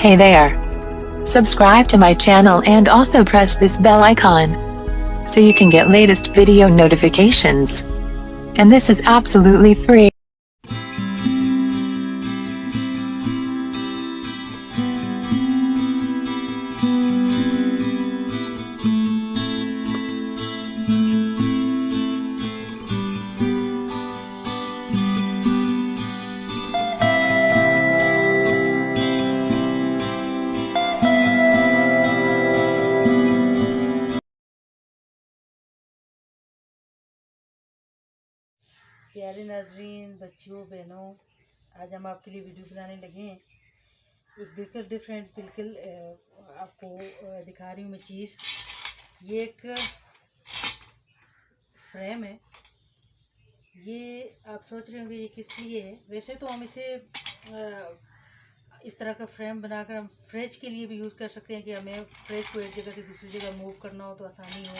Hey there. Subscribe to my channel and also press this bell icon so you can get latest video notifications. And this is absolutely free. प्यारे नाजरीन, बच्चियों, बहनों, आज हम आपके लिए वीडियो बनाने लगे हैं। एक बिल्कुल डिफरेंट, बिल्कुल आपको दिखा रही हूँ मैं चीज़। ये एक फ्रेम है। ये आप सोच रहे होंगे ये किस लिए है। वैसे तो हम इसे इस तरह का फ्रेम बनाकर हम फ्रिज के लिए भी यूज़ कर सकते हैं कि हमें फ्रिज को एक जगह से दूसरी जगह मूव करना हो तो आसानी हो।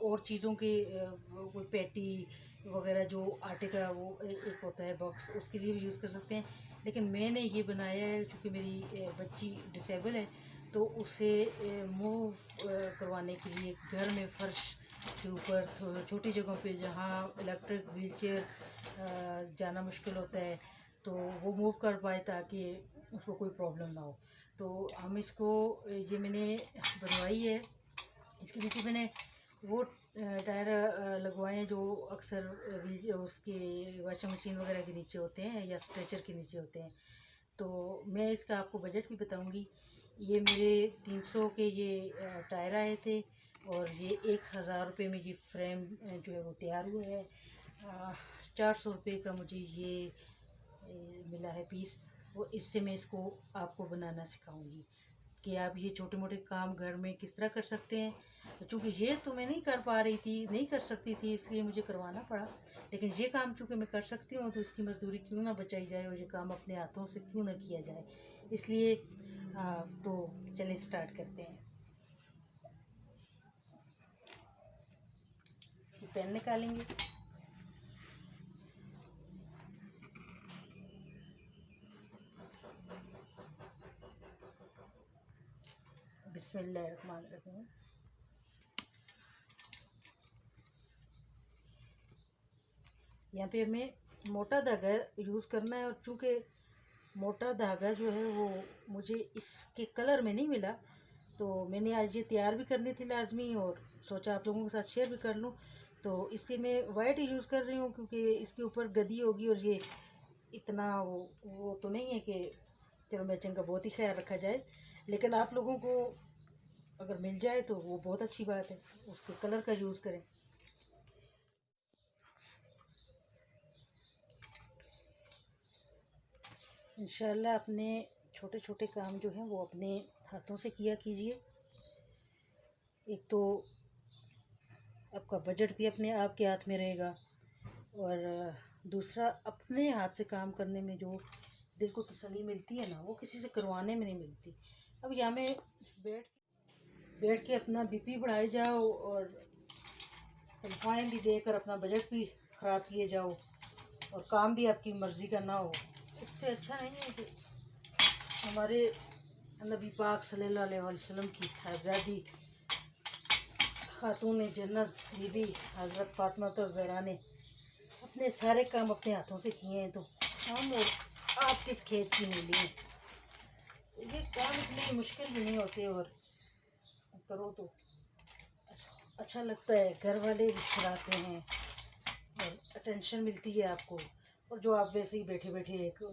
और चीज़ों की कोई पैटी वगैरह जो आटे का वो एक होता है बॉक्स, उसके लिए भी यूज़ कर सकते हैं। लेकिन मैंने ये बनाया है क्योंकि मेरी बच्ची डिसेबल है, तो उसे मूव करवाने के लिए घर में फर्श के ऊपर छोटी जगहों पे जहाँ इलेक्ट्रिक व्हीलचेयर जाना मुश्किल होता है तो वो मूव कर पाए ताकि उसको कोई प्रॉब्लम ना हो। तो हम इसको ये मैंने बनवाई है। इसके नीचे मैंने वो टायर लगवाए हैं जो अक्सर उसके वॉशिंग मशीन वगैरह के नीचे होते हैं या स्ट्रेचर के नीचे होते हैं। तो मैं इसका आपको बजट भी बताऊंगी। ये मेरे 300 के ये टायर आए थे और ये 1000 रुपये में ये फ्रेम जो है वो तैयार हुआ है। 400 रुपये का मुझे ये मिला है पीस। और इससे मैं इसको आपको बनाना सिखाऊंगी कि आप ये छोटे मोटे काम घर में किस तरह कर सकते हैं। तो चूँकि ये तो मैं नहीं कर पा रही थी, नहीं कर सकती थी, इसलिए मुझे करवाना पड़ा। लेकिन ये काम चूँकि मैं कर सकती हूँ तो इसकी मजदूरी क्यों ना बचाई जाए और ये काम अपने हाथों से क्यों ना किया जाए। इसलिए तो चलिए स्टार्ट करते हैं। इसकी पेन निकालेंगे। बिस्मिल्लाहिर्रहमानिर्रहीम। यहाँ पे हमें मोटा धागा यूज़ करना है और चूँकि मोटा धागा जो है वो मुझे इसके कलर में नहीं मिला तो मैंने आज ये तैयार भी करनी थी लाजमी और सोचा आप लोगों के साथ शेयर भी कर लूँ। तो इसलिए मैं वाइट यूज़ कर रही हूँ क्योंकि इसके ऊपर गद्दी होगी और ये इतना वो तो नहीं है कि चलो मैचिंग का बहुत ही ख्याल रखा जाए। लेकिन आप लोगों को अगर मिल जाए तो वो बहुत अच्छी बात है, उसके कलर का यूज़ करें। इंशाल्लाह अपने छोटे छोटे काम जो हैं वो अपने हाथों से किया कीजिए। एक तो आपका बजट भी अपने आप के हाथ में रहेगा और दूसरा अपने हाथ से काम करने में जो दिल को तसल्ली मिलती है ना वो किसी से करवाने में नहीं मिलती। अब यहाँ में बैठ के अपना बीपी बढ़ाए जाओ और तनख्वाहें भी देकर अपना बजट भी ख़राब किए जाओ और काम भी आपकी मर्ज़ी का ना हो। उससे अच्छा नहीं है कि हमारे नबी पाक सल्लल्लाहु अलैहि वसल्लम की साहबजादी खातून जन्नत बीबी हज़रत फातिमा ज़हरा ने अपने सारे काम अपने हाथों से किए हैं, तो हम और आप किस खेत की मूली हैं। ये काम इतने मुश्किल भी नहीं होते और करो तो अच्छा लगता है। घर वाले भी सराहते हैं और अटेंशन मिलती है आपको। और जो आप वैसे ही बैठे बैठे एक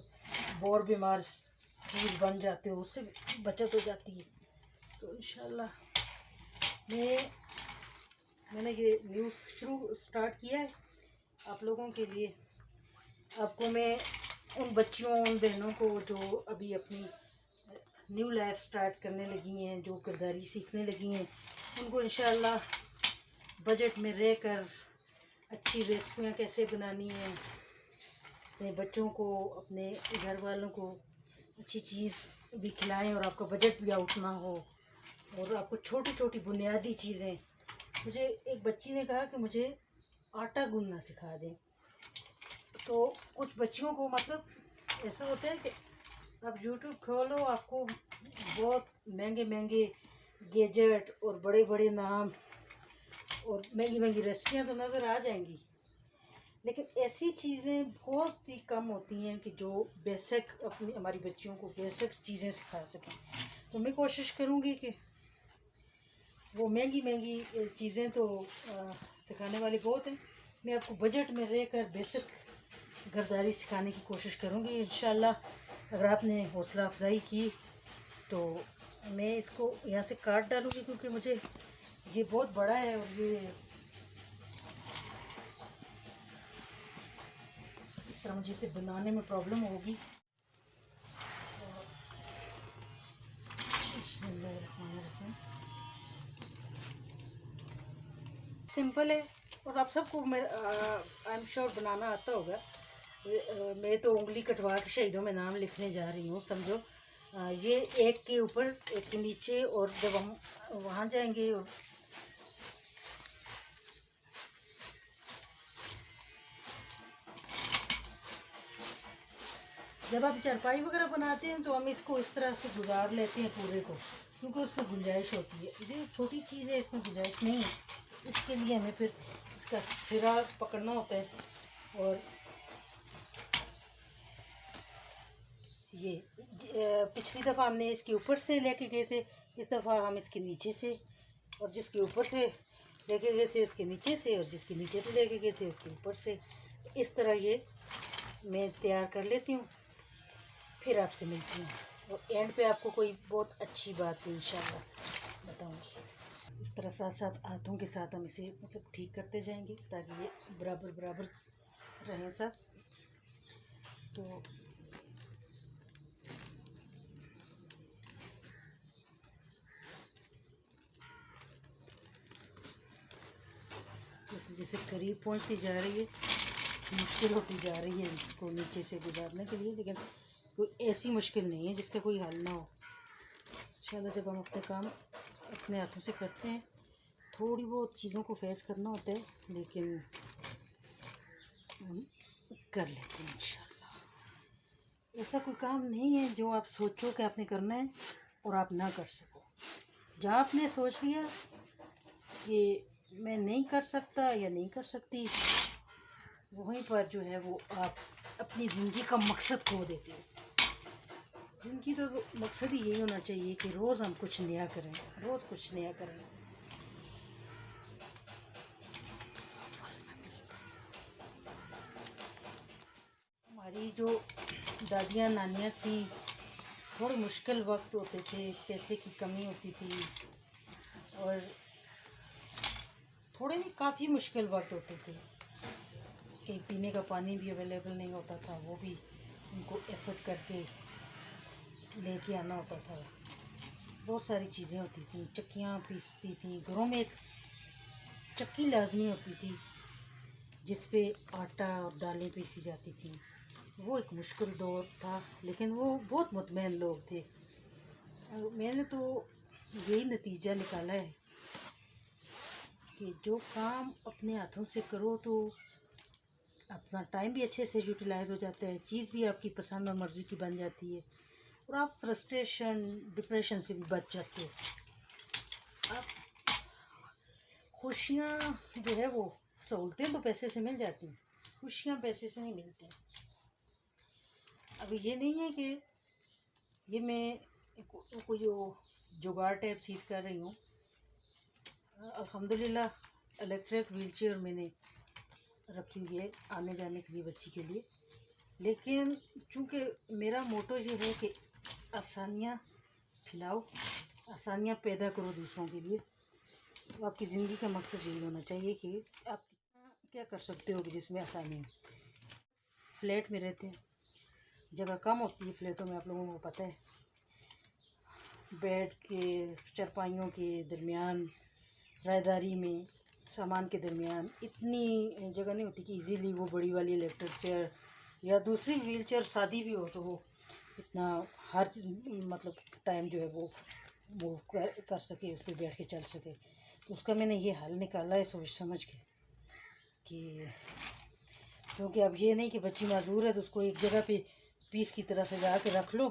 बोर बीमार चीज़ बन जाते हो उससे बचत हो जाती है। तो इंशाल्लाह मैंने ये न्यूज़ स्टार्ट किया है आप लोगों के लिए। आपको मैं उन बच्चियों, उन बहनों को जो अभी अपनी न्यू लाइफ स्टार्ट करने लगी हैं, जो किरदारी सीखने लगी हैं, उनको इंशाल्लाह बजट में रहकर अच्छी रेसिपियाँ कैसे बनानी है, अपने बच्चों को, अपने घर वालों को अच्छी चीज़ भी खिलाएं और आपका बजट भी आउट ना हो। और आपको छोटी छोटी बुनियादी चीज़ें, मुझे एक बच्ची ने कहा कि मुझे आटा गूंदना सिखा दें। तो कुछ बच्चियों को मतलब ऐसा होता है कि अब यूट्यूब खोलो, आपको बहुत महंगे महंगे गैजेट और बड़े बड़े नाम और महंगी महंगी रेसिपियाँ तो नज़र आ जाएंगी, लेकिन ऐसी चीज़ें बहुत ही कम होती हैं कि जो बेसिक अपनी हमारी बच्चियों को बेसिक चीज़ें सिखा सकें। तो मैं कोशिश करूँगी कि वो महंगी महंगी चीज़ें तो सिखाने वाली बहुत हैं, मैं आपको बजट में रहकर बेसिक घरदारी सिखाने की कोशिश करूँगी इंशाल्लाह। अगर आपने हौसला अफजाई की तो मैं इसको यहाँ से काट डालूँगी, क्योंकि मुझे ये बहुत बड़ा है और ये इस तरह मुझे इसे बनाने में प्रॉब्लम होगी। सिंपल है और आप सबको आई एम श्योर बनाना आता होगा। मैं तो उंगली कटवा के शहीदों में नाम लिखने जा रही हूँ, समझो। ये एक के ऊपर एक के नीचे, और जब हम वहाँ जाएंगे और जब आप चारपाई वगैरह बनाते हैं तो हम इसको इस तरह से गुजार लेते हैं पूरे को, क्योंकि उसमें गुंजाइश होती है। ये छोटी चीज़ है, इसमें गुंजाइश नहीं है, इसके लिए हमें फिर इसका सिरा पकड़ना होता है। और ये पिछली दफ़ा हमने इसके ऊपर से लेके गए थे, इस दफ़ा हम इसके नीचे से, और जिसके ऊपर से लेके गए थे उसके नीचे से, और जिसके नीचे से लेके गए थे उसके ऊपर से। इस तरह ये मैं तैयार कर लेती हूँ, फिर आपसे मिलती हूँ और एंड पे आपको कोई बहुत अच्छी बात इंशाल्लाह बताऊँगी। इस तरह साथ साथ हाथों के साथ हम इसे मतलब ठीक करते जाएंगे ताकि ये बराबर बराबर रहें सब। तो जैसे जैसे करीब पहुँचती जा रही है, मुश्किल होती जा रही है इसको नीचे से गुजारने के लिए, लेकिन कोई ऐसी मुश्किल नहीं है जिसका कोई हल ना हो। इंशाल्लाह जब हम अपने काम अपने हाथों से करते हैं, थोड़ी बहुत चीज़ों को फेस करना होता है, लेकिन हम कर लेते हैं इंशाल्लाह। ऐसा कोई काम नहीं है जो आप सोचो कि आपने करना है और आप ना कर सको। जहाँ आपने सोच लिया कि मैं नहीं कर सकता या नहीं कर सकती, वहीं पर जो है वो आप अपनी ज़िंदगी का मकसद खो देते हो। ज़िंदगी तो मकसद ही यही होना चाहिए कि रोज़ हम कुछ नया करें, रोज़ कुछ नया करें। हमारी जो दादियाँ नानियाँ थी, थोड़े मुश्किल वक्त होते थे, पैसे की कमी होती थी, और थोड़े नहीं काफ़ी मुश्किल वक्त होते थे कि पीने का पानी भी अवेलेबल नहीं होता था, वो भी उनको एफर्ट करके लेके आना होता था। बहुत सारी चीज़ें होती थी, चक्कियाँ पीसती थी, घरों में एक चक्की लाजमी होती थी जिस पे आटा और दालें पीसी जाती थी। वो एक मुश्किल दौर था, लेकिन वो बहुत मुतमईन लोग थे। मैंने तो यही नतीजा निकाला है कि जो काम अपने हाथों से करो तो अपना टाइम भी अच्छे से यूटिलाइज हो जाता है, चीज़ भी आपकी पसंद और मर्ज़ी की बन जाती है, और आप फ्रस्ट्रेशन डिप्रेशन से भी बच जाते हो। आप खुशियाँ जो है वो सहूलतें तो पैसे से मिल जाती हैं, खुशियाँ पैसे से नहीं मिलती। अब ये नहीं है कि ये मैं कोई जुगाड़ टाइप चीज़ कर रही हूँ। अल्हम्दुलिल्लाह इलेक्ट्रिक व्हीलचेयर मैंने रखी हुई है आने जाने के लिए बच्ची के लिए, लेकिन चूँकि मेरा मोटो ये है कि आसानियाँ फैलाओ, आसानियाँ पैदा करो दूसरों के लिए। तो आपकी ज़िंदगी का मकसद यही होना चाहिए कि आप क्या कर सकते हो कि जिसमें आसानी हो। फ्लैट में रहते हैं, जगह कम होती है फ्लैटों में, आप लोगों को पता है। बेड के चारपाइयों के दरमियान, रायदारी में सामान के दरमियान इतनी जगह नहीं होती कि इजीली वो बड़ी वाली इलेक्ट्रिक चेयर या दूसरी व्हील चेयर शादी भी हो तो वो इतना हर मतलब टाइम जो है वो मूव कर सके, उस पर बैठ के चल सके। तो उसका मैंने ये हल निकाला है सोच समझ के कि क्योंकि अब ये नहीं कि बच्ची मजदूर है तो उसको एक जगह पे पीस की तरह सजा के रख लो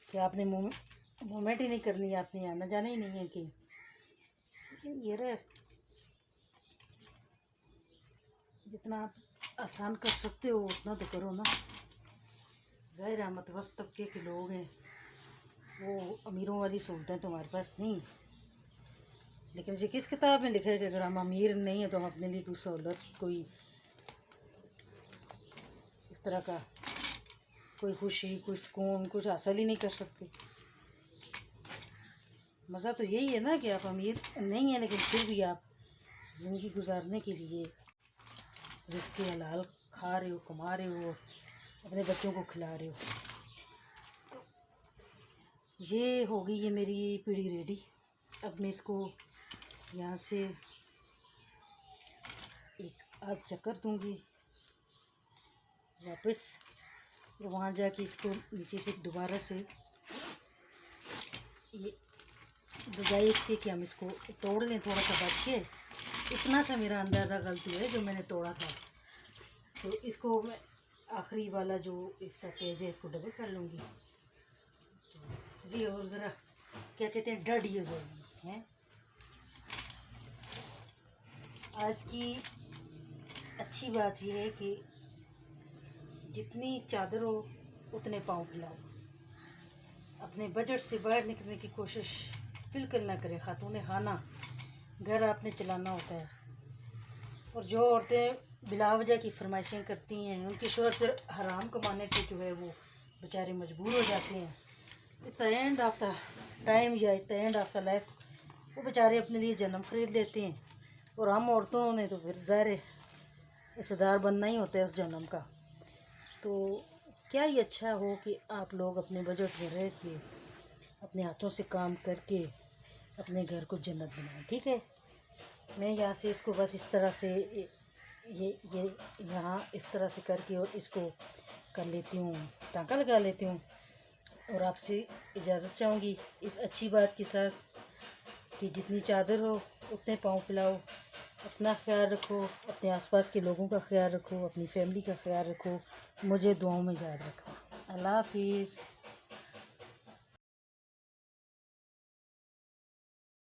कि आपने मूवमेंट ही नहीं करनी है, आपने आना जाना ही नहीं है कि ये रहे। जितना आप आसान कर सकते हो उतना तो करो ना। ज़ाहिर है मध्यमस्त तबके के लोग हैं, वो अमीरों वाली सहूलतें तो हमारे पास नहीं। लेकिन ये किस किताब में लिखा है कि अगर हम अमीर नहीं हैं तो हम अपने लिए कोई सहूलत, कोई इस तरह का कोई खुशी, कोई सुकून कुछ हासिल ही नहीं कर सकते। मज़ा तो यही है ना कि आप अमीर नहीं हैं लेकिन फिर भी आप ज़िंदगी गुजारने के लिए रिज़्क़ हलाल खा रहे हो, कमा रहे हो, अपने बच्चों को खिला रहे हो। ये हो गई है मेरी पीढ़ी रेडी। अब मैं इसको यहाँ से एक आध चक्कर दूँगी वापस, और वहाँ जाके इसको नीचे से दोबारा से ये बजाय इसके कि हम इसको तोड़ लें थोड़ा सा बच के, इतना सा मेरा अंदाज़ा गलती है जो मैंने तोड़ा था। तो इसको मैं आखिरी वाला जो इसका पेज है इसको डबल कर लूँगी जी, और ज़रा क्या कहते हैं डडी हो जाएगी हैं। आज की अच्छी बात यह है कि जितनी चादर हो उतने पाँव फैलाओ। अपने बजट से बाहर निकलने की कोशिश बिल्कुल ना करें। खातून खाना घर आपने चलाना होता है, और जो औरतें बिलावजह की फरमाइशें करती हैं उनके शोहर फिर हराम कमाने के जो है वो बेचारे मजबूर हो जाते हैं। At the end of the time या at the end of the life वो बेचारे अपने लिए जन्म खरीद लेते हैं, और हम औरतों ने तो फिर ज़ाहिर हिस्सेदार बनना ही होता है उस जन्म का। तो क्या ही अच्छा हो कि आप लोग अपने बजट में रह के अपने हाथों से काम करके अपने घर को जन्नत बनाएं। ठीक है, मैं यहाँ से इसको बस इस तरह से ये यहाँ इस तरह से करके और इसको कर लेती हूँ, टाँका लगा लेती हूँ, और आपसे इजाज़त चाहूँगी इस अच्छी बात के साथ कि जितनी चादर हो उतने पाँव फैलाओ, अपना ख्याल रखो, अपने आसपास के लोगों का ख्याल रखो, अपनी फैमिली का ख्याल रखो, मुझे दुआओं में याद रखो। अल्लाह हाफिज़।